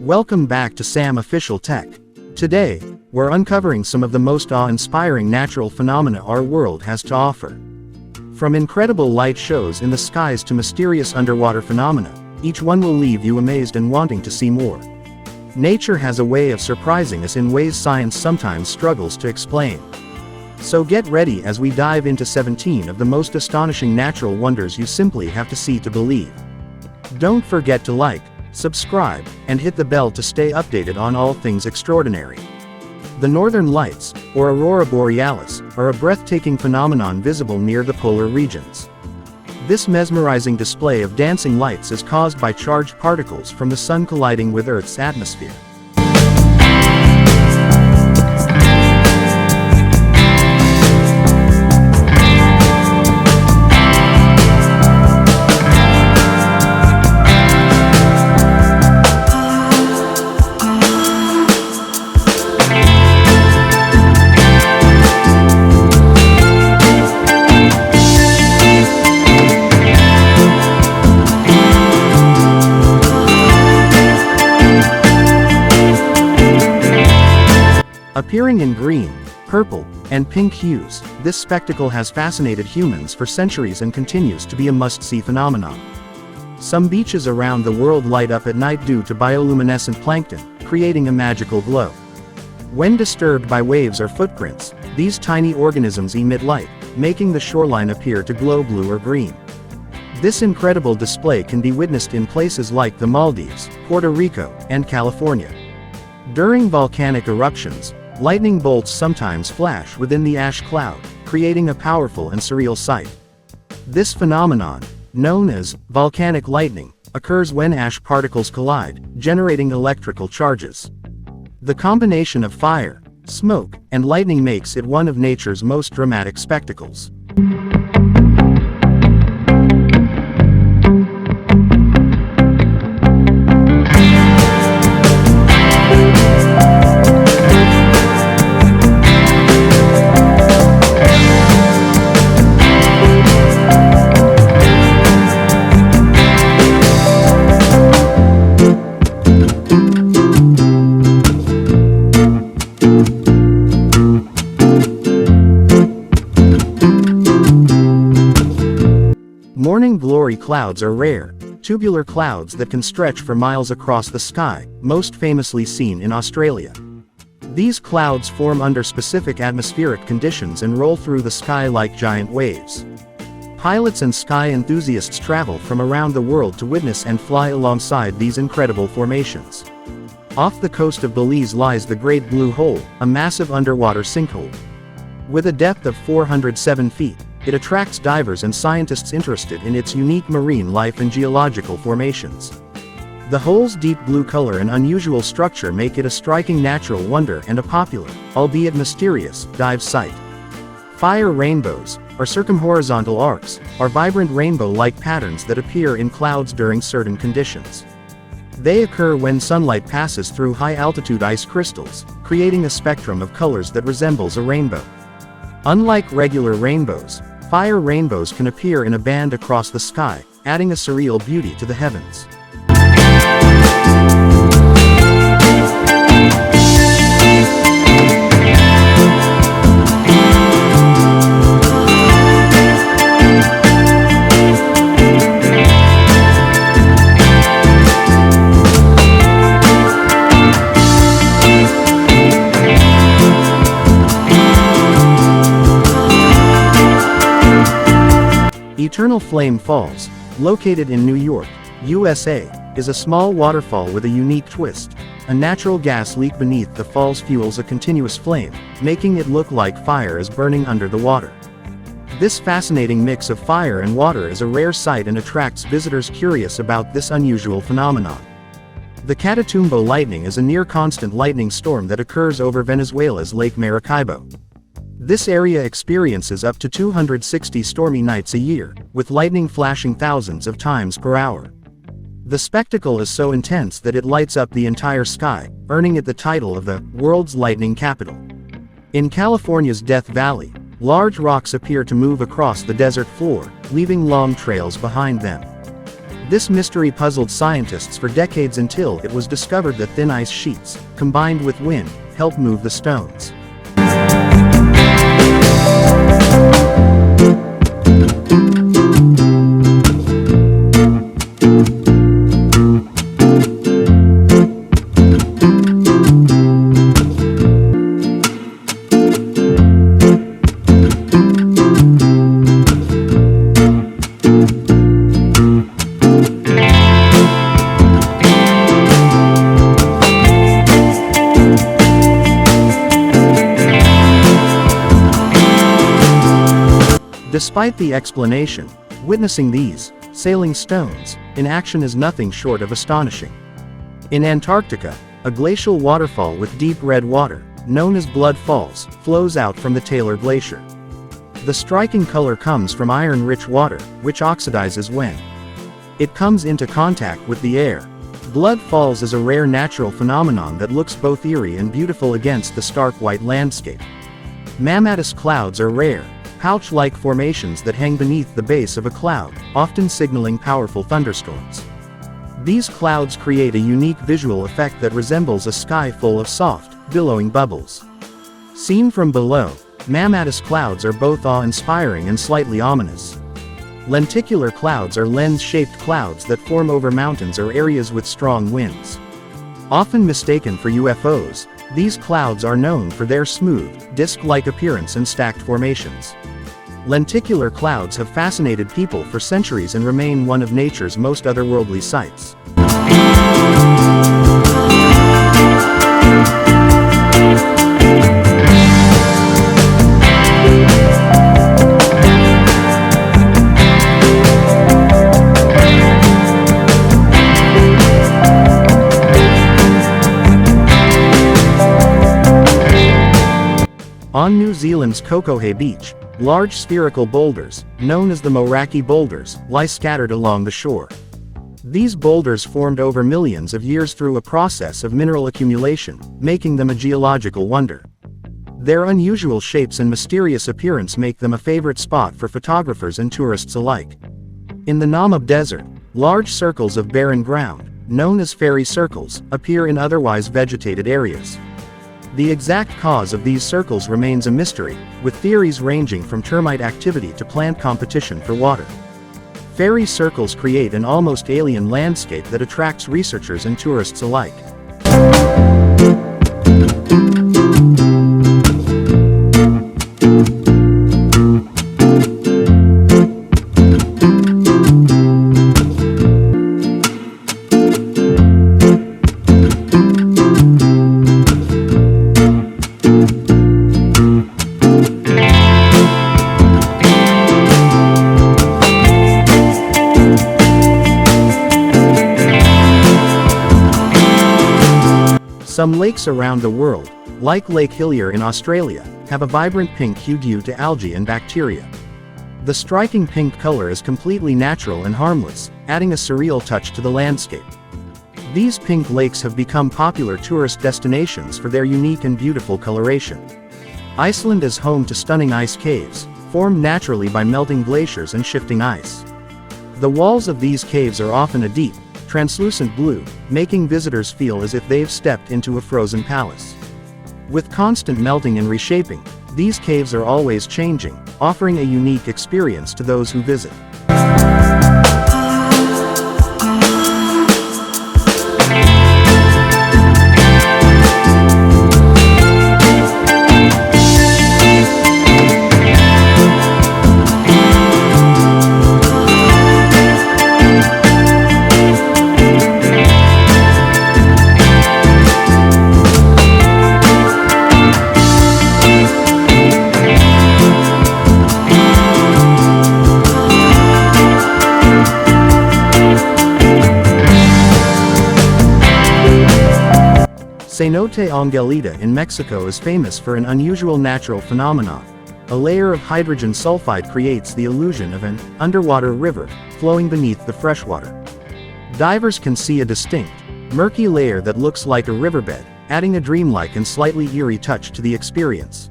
Welcome back to Sam Official Tech. Today, we're uncovering some of the most awe-inspiring natural phenomena our world has to offer. From incredible light shows in the skies to mysterious underwater phenomena, each one will leave you amazed and wanting to see more. Nature has a way of surprising us in ways science sometimes struggles to explain. So get ready as we dive into 17 of the most astonishing natural wonders you simply have to see to believe. Don't forget to like, subscribe, and hit the bell to stay updated on all things extraordinary. The Northern Lights, or Aurora Borealis, are a breathtaking phenomenon visible near the polar regions. This mesmerizing display of dancing lights is caused by charged particles from the sun colliding with Earth's atmosphere. Appearing in green, purple, and pink hues, this spectacle has fascinated humans for centuries and continues to be a must-see phenomenon. Some beaches around the world light up at night due to bioluminescent plankton, creating a magical glow. When disturbed by waves or footprints, these tiny organisms emit light, making the shoreline appear to glow blue or green. This incredible display can be witnessed in places like the Maldives, Puerto Rico, and California. During volcanic eruptions, lightning bolts sometimes flash within the ash cloud, creating a powerful and surreal sight. This phenomenon, known as volcanic lightning, occurs when ash particles collide, generating electrical charges. The combination of fire, smoke, and lightning makes it one of nature's most dramatic spectacles. Morning glory clouds are rare, tubular clouds that can stretch for miles across the sky, most famously seen in Australia. These clouds form under specific atmospheric conditions and roll through the sky like giant waves. Pilots and sky enthusiasts travel from around the world to witness and fly alongside these incredible formations. Off the coast of Belize lies the Great Blue Hole, a massive underwater sinkhole. With a depth of 407 feet, it attracts divers and scientists interested in its unique marine life and geological formations. The hole's deep blue color and unusual structure make it a striking natural wonder and a popular, albeit mysterious, dive site. Fire rainbows, or circumhorizontal arcs, are vibrant rainbow-like patterns that appear in clouds during certain conditions. They occur when sunlight passes through high-altitude ice crystals, creating a spectrum of colors that resembles a rainbow. Unlike regular rainbows, fire rainbows can appear in a band across the sky, adding a surreal beauty to the heavens. Eternal Flame Falls, located in New York, USA, is a small waterfall with a unique twist. A natural gas leak beneath the falls fuels a continuous flame, making it look like fire is burning under the water. This fascinating mix of fire and water is a rare sight and attracts visitors curious about this unusual phenomenon. The Catatumbo lightning is a near-constant lightning storm that occurs over Venezuela's Lake Maracaibo. This area experiences up to 260 stormy nights a year, with lightning flashing thousands of times per hour. The spectacle is so intense that it lights up the entire sky, earning it the title of the world's lightning capital. In California's Death Valley, large rocks appear to move across the desert floor, leaving long trails behind them. This mystery puzzled scientists for decades until it was discovered that thin ice sheets, combined with wind, help move the stones. Despite the explanation, witnessing these sailing stones in action is nothing short of astonishing. In Antarctica, a glacial waterfall with deep red water, known as Blood Falls, flows out from the Taylor Glacier. The striking color comes from iron-rich water, which oxidizes when it comes into contact with the air. Blood Falls is a rare natural phenomenon that looks both eerie and beautiful against the stark white landscape. Mammatus clouds are rare, pouch-like formations that hang beneath the base of a cloud, often signaling powerful thunderstorms. These clouds create a unique visual effect that resembles a sky full of soft, billowing bubbles. Seen from below, mammatus clouds are both awe-inspiring and slightly ominous. Lenticular clouds are lens-shaped clouds that form over mountains or areas with strong winds. Often mistaken for UFOs, these clouds are known for their smooth, disc-like appearance and stacked formations. Lenticular clouds have fascinated people for centuries and remain one of nature's most otherworldly sights. On New Zealand's Kokohe Beach, large spherical boulders, known as the Moeraki boulders, lie scattered along the shore. These boulders formed over millions of years through a process of mineral accumulation, making them a geological wonder. Their unusual shapes and mysterious appearance make them a favorite spot for photographers and tourists alike. In the Namib Desert, large circles of barren ground, known as fairy circles, appear in otherwise vegetated areas. The exact cause of these circles remains a mystery, with theories ranging from termite activity to plant competition for water. Fairy circles create an almost alien landscape that attracts researchers and tourists alike. Some lakes around the world, like Lake Hillier in Australia, have a vibrant pink hue due to algae and bacteria. The striking pink color is completely natural and harmless, adding a surreal touch to the landscape. These pink lakes have become popular tourist destinations for their unique and beautiful coloration. Iceland is home to stunning ice caves, formed naturally by melting glaciers and shifting ice. The walls of these caves are often a deep, translucent blue, making visitors feel as if they've stepped into a frozen palace. With constant melting and reshaping, these caves are always changing, offering a unique experience to those who visit. Cenote Angelita in Mexico is famous for an unusual natural phenomenon. A layer of hydrogen sulfide creates the illusion of an underwater river flowing beneath the freshwater. Divers can see a distinct, murky layer that looks like a riverbed, adding a dreamlike and slightly eerie touch to the experience.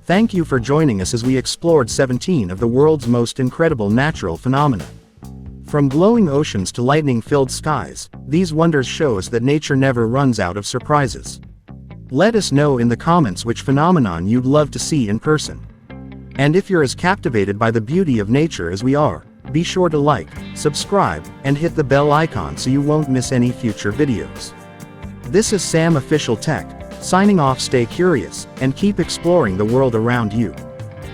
Thank you for joining us as we explored 17 of the world's most incredible natural phenomena. From glowing oceans to lightning-filled skies, these wonders show us that nature never runs out of surprises. Let us know in the comments which phenomenon you'd love to see in person. And if you're as captivated by the beauty of nature as we are, be sure to like, subscribe, and hit the bell icon so you won't miss any future videos. This is Sam Official Tech, signing off. Stay curious, and keep exploring the world around you.